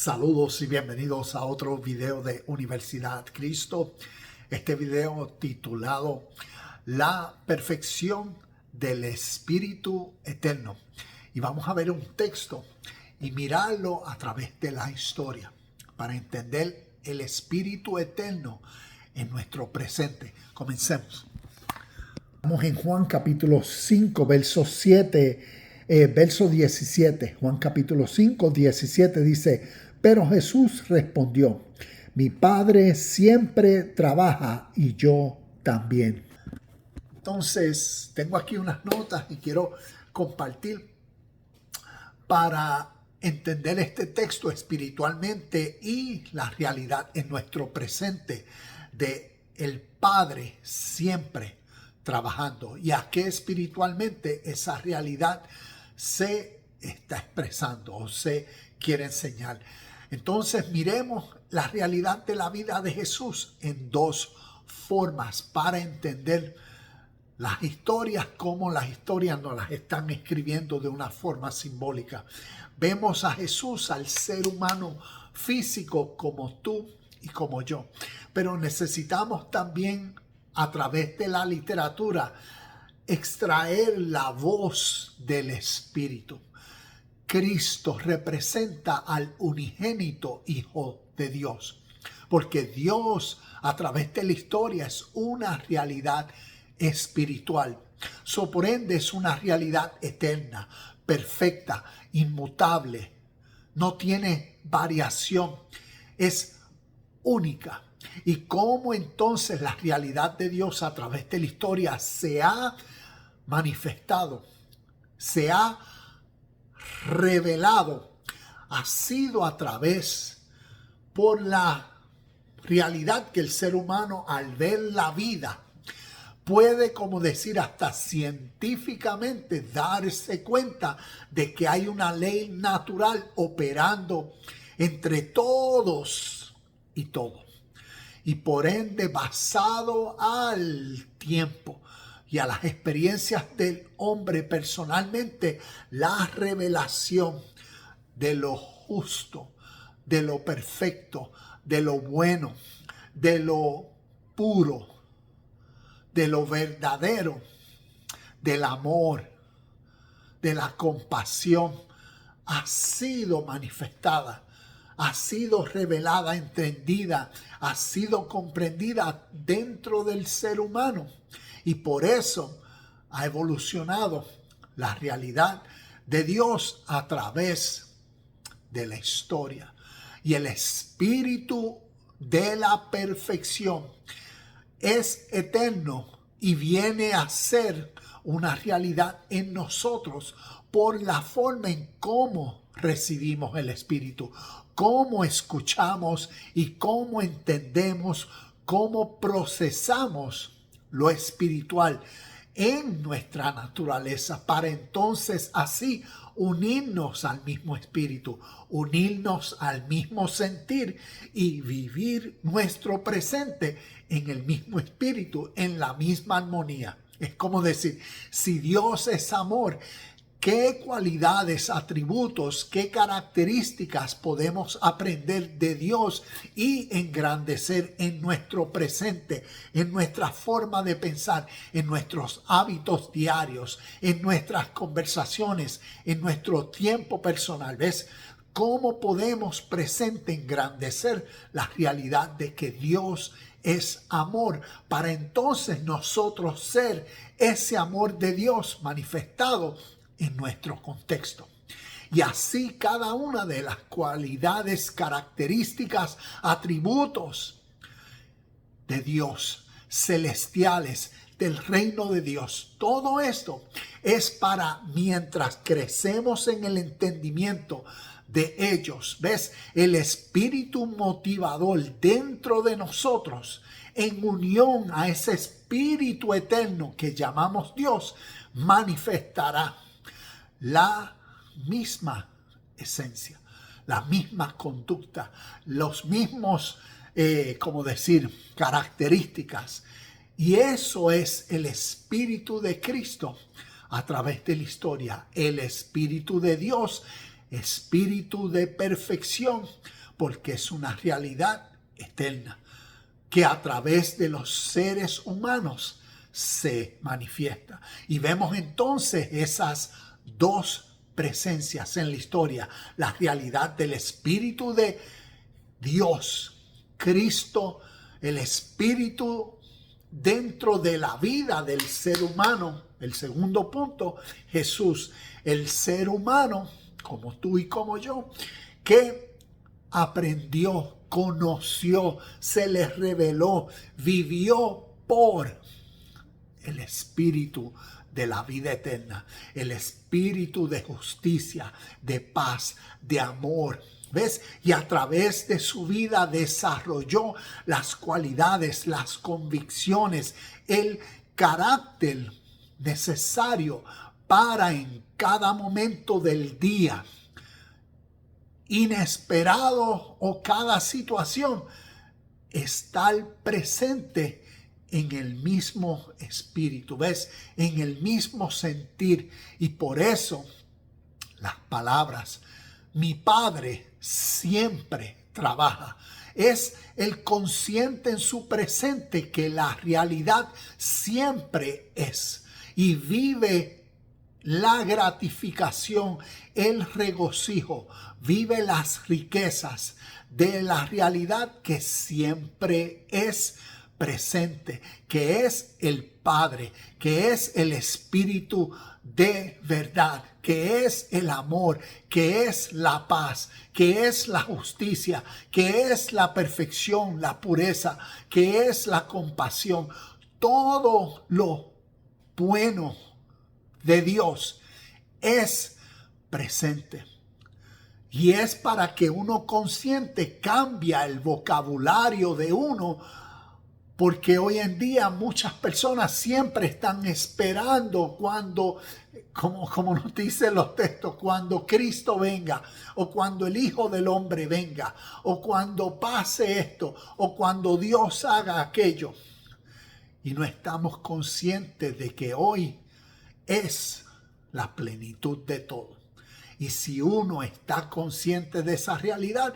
Saludos y bienvenidos a otro video de Universidad Cristo. Este video titulado La perfección del Espíritu Eterno. Y vamos a ver un texto y mirarlo a través de la historia para entender el Espíritu Eterno en nuestro presente. Comencemos. Estamos en Juan capítulo 5, verso 17. Juan capítulo 5, 17 dice: pero Jesús respondió: mi Padre siempre trabaja y yo también. Entonces, tengo aquí unas notas y quiero compartir para entender este texto espiritualmente y la realidad en nuestro presente de el Padre siempre trabajando, y a qué espiritualmente esa realidad se está expresando o se quiere enseñar. Entonces miremos la realidad de la vida de Jesús en dos formas para entender las historias, como las historias nos las están escribiendo de una forma simbólica. Vemos a Jesús, al ser humano físico como tú y como yo, pero necesitamos también a través de la literatura extraer la voz del Espíritu. Cristo representa al unigénito Hijo de Dios, porque Dios a través de la historia es una realidad espiritual. Por ende es una realidad eterna, perfecta, inmutable, no tiene variación, es única. Y cómo entonces la realidad de Dios a través de la historia se ha manifestado, se ha revelado, ha sido a través por la realidad que el ser humano al ver la vida puede, como decir, hasta científicamente darse cuenta de que hay una ley natural operando entre todos y todo. Y por ende basado al tiempo y a las experiencias del hombre personalmente, la revelación de lo justo, de lo perfecto, de lo bueno, de lo puro, de lo verdadero, del amor, de la compasión, ha sido manifestada, ha sido revelada, entendida, ha sido comprendida dentro del ser humano. Y por eso ha evolucionado la realidad de Dios a través de la historia. Y el espíritu de la perfección es eterno y viene a ser una realidad en nosotros por la forma en cómo recibimos el Espíritu, cómo escuchamos y cómo entendemos, cómo procesamos lo espiritual en nuestra naturaleza, para entonces así unirnos al mismo espíritu, unirnos al mismo sentir y vivir nuestro presente en el mismo espíritu, en la misma armonía. Es como decir, si Dios es amor, ¿qué cualidades, atributos, qué características podemos aprender de Dios y engrandecer en nuestro presente, en nuestra forma de pensar, en nuestros hábitos diarios, en nuestras conversaciones, en nuestro tiempo personal? ¿Ves cómo podemos presente engrandecer la realidad de que Dios es amor, para entonces nosotros ser ese amor de Dios manifestado en nuestro contexto? Y así cada una de las cualidades, características, atributos de Dios, celestiales, del reino de Dios, todo esto es para mientras crecemos en el entendimiento de ellos, ¿ves? El espíritu motivador dentro de nosotros, en unión a ese espíritu eterno que llamamos Dios, manifestará la misma esencia, la misma conducta, los mismos, características. Y eso es el Espíritu de Cristo a través de la historia, el Espíritu de Dios espíritu de perfección, porque es una realidad eterna que a través de los seres humanos se manifiesta. Y vemos entonces esas dos presencias en la historia: la realidad del Espíritu de Dios, Cristo, el Espíritu dentro de la vida del ser humano. El segundo punto, Jesús, el ser humano, como tú y como yo, que aprendió, conoció, se le reveló, vivió por el Espíritu de la vida eterna, el Espíritu de justicia, de paz, de amor. ¿Ves? Y a través de su vida desarrolló las cualidades, las convicciones, el carácter necesario para en cada momento del día, inesperado o cada situación, estar presente en el mismo espíritu, ¿ves? En el mismo sentir. Y por eso las palabras, mi Padre siempre trabaja, es el consciente en su presente que la realidad siempre es, y vive la gratificación, el regocijo, vive las riquezas de la realidad que siempre es presente, que es el Padre, que es el Espíritu de verdad, que es el amor, que es la paz, que es la justicia, que es la perfección, la pureza, que es la compasión. Todo lo bueno de Dios es presente. Y es para que uno consciente cambia el vocabulario de uno, porque hoy en día muchas personas siempre están esperando cuando, como nos dicen los textos, cuando Cristo venga, o cuando el Hijo del Hombre venga, o cuando pase esto, o cuando Dios haga aquello. Y no estamos conscientes de que hoy es la plenitud de todo. Y si uno está consciente de esa realidad,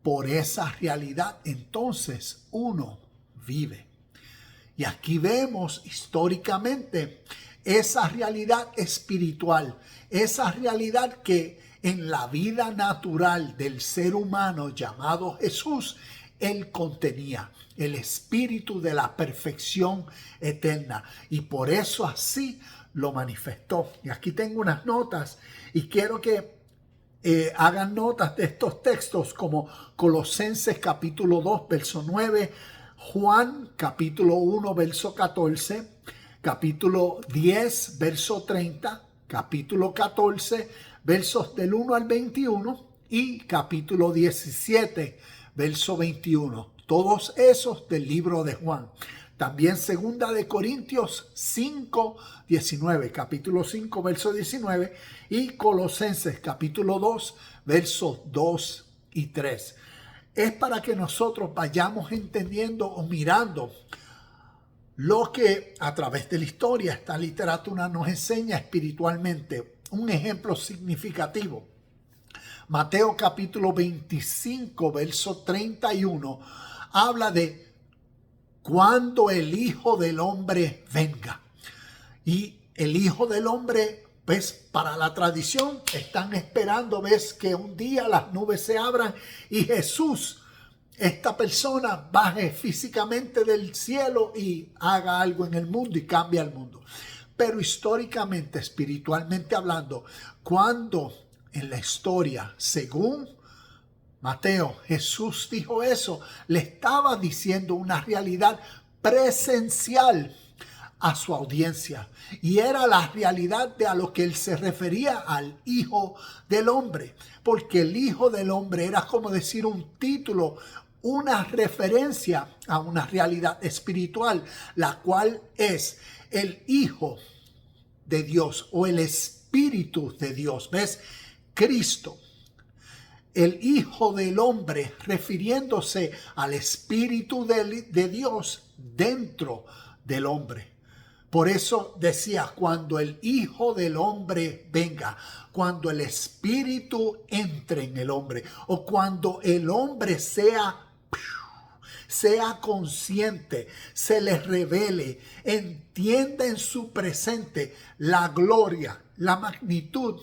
por esa realidad entonces uno vive. Y aquí vemos históricamente esa realidad espiritual, esa realidad que en la vida natural del ser humano llamado Jesús, él contenía el espíritu de la perfección eterna. Y por eso así lo manifestó. Y aquí tengo unas notas y quiero que hagan notas de estos textos, como Colosenses capítulo 2, verso 9, Juan capítulo 1, verso 14, capítulo 10, verso 30, capítulo 14, versos del 1 al 21 y capítulo 17, verso 21. Todos esos del libro de Juan. También segunda de Corintios 5, 19, capítulo 5, verso 19, y Colosenses capítulo 2, versos 2 y 3. Es para que nosotros vayamos entendiendo o mirando lo que a través de la historia esta literatura nos enseña espiritualmente. Un ejemplo significativo. Mateo capítulo 25, verso 31, habla de cuando el Hijo del Hombre venga. Y el Hijo del Hombre, pues para la tradición, están esperando, ves, que un día las nubes se abran y Jesús, esta persona, baje físicamente del cielo y haga algo en el mundo y cambie el mundo. Pero históricamente, espiritualmente hablando, cuando en la historia, según Mateo, Jesús dijo eso, le estaba diciendo una realidad presencial a su audiencia, y era la realidad de a lo que él se refería al Hijo del Hombre, porque el Hijo del Hombre era como decir un título, una referencia a una realidad espiritual, la cual es el Hijo de Dios o el Espíritu de Dios. ¿Ves? Cristo, el Hijo del Hombre, refiriéndose al Espíritu de Dios dentro del hombre. Por eso decía, cuando el Hijo del Hombre venga, cuando el Espíritu entre en el hombre, o cuando el hombre sea consciente, se les revele, entienda en su presente la gloria, la magnitud,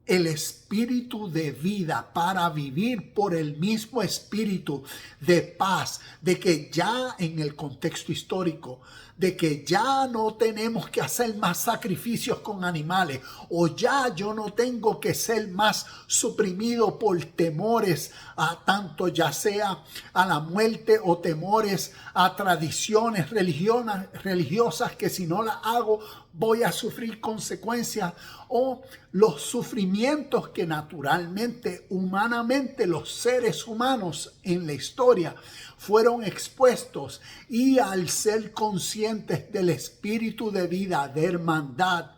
el espíritu de vida para vivir por el mismo espíritu de paz, de que ya en el contexto histórico, de que ya no tenemos que hacer más sacrificios con animales, o ya yo no tengo que ser más suprimido por temores a tanto, ya sea a la muerte o temores a tradiciones religiosas que si no las hago voy a sufrir consecuencias, o los sufrimientos que naturalmente, humanamente, los seres humanos en la historia fueron expuestos, y al ser conscientes del espíritu de vida, de hermandad,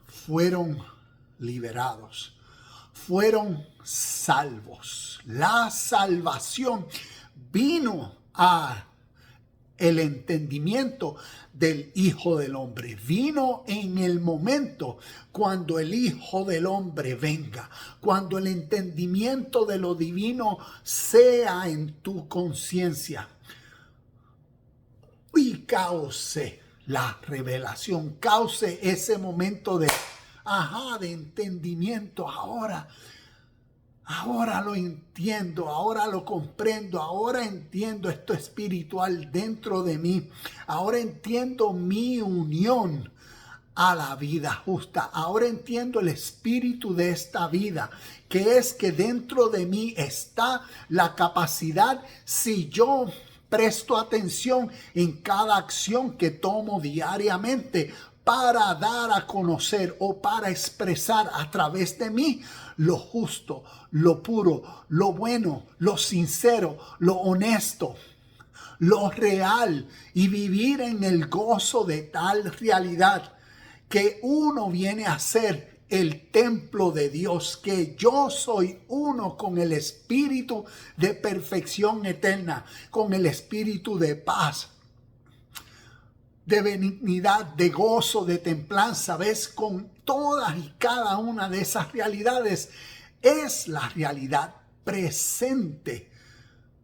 fueron liberados, fueron salvos. La salvación vino a el entendimiento del Hijo del Hombre. Vino en el momento cuando el Hijo del Hombre venga, cuando el entendimiento de lo divino sea en tu conciencia y cause la revelación, cause ese momento de entendimiento. Ahora lo entiendo, ahora lo comprendo, ahora entiendo esto espiritual dentro de mí. Ahora entiendo mi unión a la vida justa. Ahora entiendo el espíritu de esta vida, que es que dentro de mí está la capacidad, si yo presto atención en cada acción que tomo diariamente, para dar a conocer o para expresar a través de mí lo justo, lo puro, lo bueno, lo sincero, lo honesto, lo real, y vivir en el gozo de tal realidad que uno viene a ser el templo de Dios, que yo soy uno con el espíritu de perfección eterna, con el espíritu de paz, de benignidad, de gozo, de templanza. ¿Ves? Con todas y cada una de esas realidades es la realidad presente,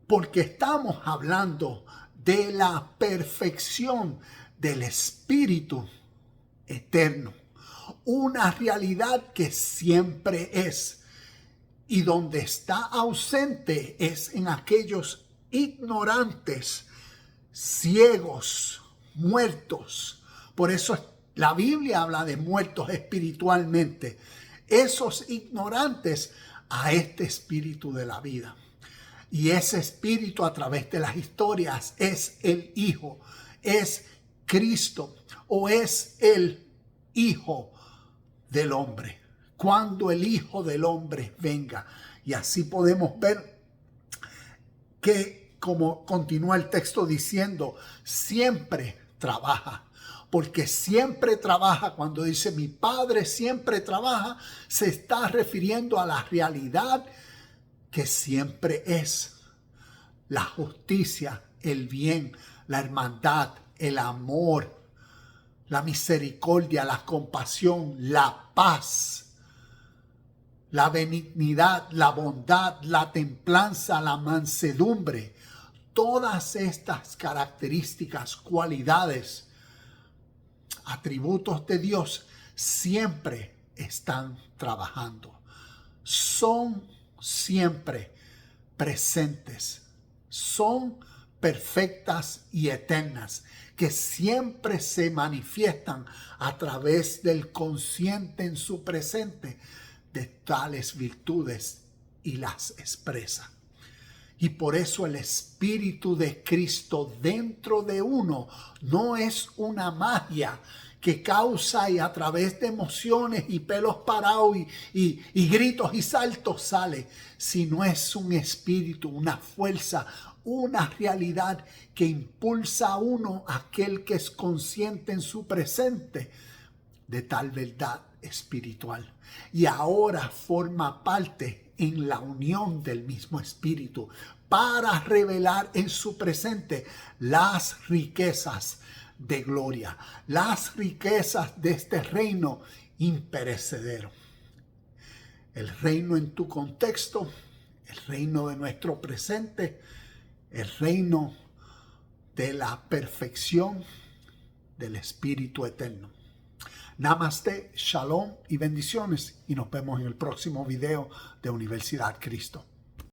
porque estamos hablando de la perfección del espíritu eterno, una realidad que siempre es, y donde está ausente es en aquellos ignorantes, ciegos, muertos. Por eso la Biblia habla de muertos espiritualmente, esos ignorantes a este espíritu de la vida. Y ese espíritu, a través de las historias, es el Hijo, es Cristo, o es el Hijo del Hombre, cuando el Hijo del Hombre venga. Y así podemos ver que, como continúa el texto diciendo, siempre trabaja, porque siempre trabaja. Cuando dice mi Padre siempre trabaja, se está refiriendo a la realidad que siempre es la justicia, el bien, la hermandad, el amor, la misericordia, la compasión, la paz, la benignidad, la bondad, la templanza, la mansedumbre. Todas estas características, cualidades, atributos de Dios siempre están trabajando. Son siempre presentes. Son perfectas y eternas, que siempre se manifiestan a través del consciente en su presente de tales virtudes y las expresa. Y por eso el Espíritu de Cristo dentro de uno no es una magia que causa y a través de emociones y pelos parados y gritos y saltos sale, sino es un espíritu, una fuerza, una realidad que impulsa a uno, aquel que es consciente en su presente de tal verdad espiritual. Y ahora forma parte en la unión del mismo espíritu para revelar en su presente las riquezas de gloria, las riquezas de este reino imperecedero. El reino en tu contexto, el reino de nuestro presente, el reino de la perfección del Espíritu Eterno. Namaste, shalom y bendiciones, y nos vemos en el próximo video de Universidad Cristo.